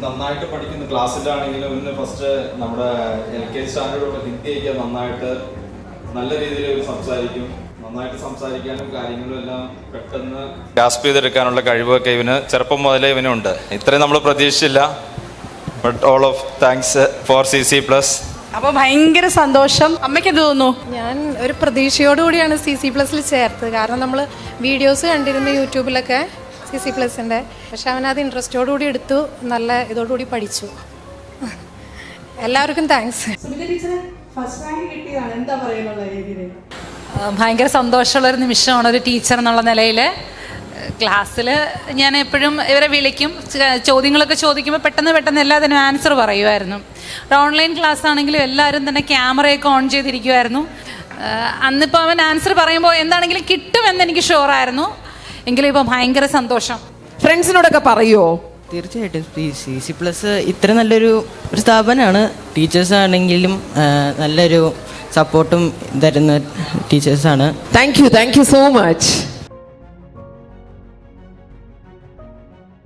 നന്നായിട്ട് പഠിക്കുന്ന ക്ലാസ്സിലാണെങ്കിലും ഇന്ന് ഫസ്റ്റ് നമ്മുടെ LKG സ്റ്റാൻഡേർഡോട് ഹിന്ദിയൊക്കെ നന്നായിട്ട് നല്ല രീതിയിൽ സംസാരിക്കും. നന്നായിട്ട് സംസാരിക്കാനും കാര്യങ്ങളും എല്ലാം പെട്ടെന്ന് ഗ്രാസ്പ് ചെയ്തെടുക്കാനുള്ള കഴിവൊക്കെ ഇവന് ചെറുപ്പം മുതലേ ഇവനുണ്ട്. ഇത്രയും നമ്മൾ പ്രതീക്ഷിച്ചില്ല. But all of thanks for CC+. അപ്പോൾ ഭയങ്കര സന്തോഷം. അമ്മയ്ക്ക് എന്ത് തോന്നുന്നു? ഞാൻ ഒരു പ്രതീക്ഷയോടുകൂടിയാണ് CC+ൽ ചേർത്തത്. കാരണം നമ്മൾ വീഡിയോസ് കണ്ടിരുന്നു യൂട്യൂബിലൊക്കെ CC+ൻ്റെ. പക്ഷെ അവനത് ഇൻട്രസ്റ്റോടുകൂടി എടുത്തു, നല്ല ഇതോടുകൂടി പഠിച്ചു. എല്ലാവർക്കും താങ്ക്സ്. ഭയങ്കര സന്തോഷമുള്ളൊരു നിമിഷമാണ് ഒരു ടീച്ചർ എന്നുള്ള നിലയിൽ. ക്ലാസ്സിൽ ഞാൻ എപ്പോഴും ഇവരെ വിളിക്കും, ചോദ്യങ്ങളൊക്കെ ചോദിക്കുമ്പോൾ പെട്ടെന്ന് എല്ലാത്തിനും ആൻസർ പറയുമായിരുന്നു. ഒരു ഓൺലൈൻ ക്ലാസ് ആണെങ്കിലും എല്ലാവരും തന്നെ ക്യാമറയൊക്കെ ഓൺ ചെയ്തിരിക്കുമായിരുന്നു. അന്നിപ്പോൾ അവൻ ആൻസർ പറയുമ്പോൾ എന്താണെങ്കിലും കിട്ടുമെന്ന് എനിക്ക് ഷുവറായിരുന്നു. എങ്കിലും ഇപ്പോൾ ഭയങ്കര സന്തോഷം. ഫ്രണ്ട്സിനോടൊക്കെ പറയുമോ? തീർച്ചയായിട്ടും CC+ ഇത്ര നല്ലൊരു സ്ഥാപനമാണ്. ടീച്ചേഴ്സ് ആണെങ്കിലും നല്ലൊരു സപ്പോർട്ടും തരുന്ന ടീച്ചേഴ്സാണ്. Thank you so much.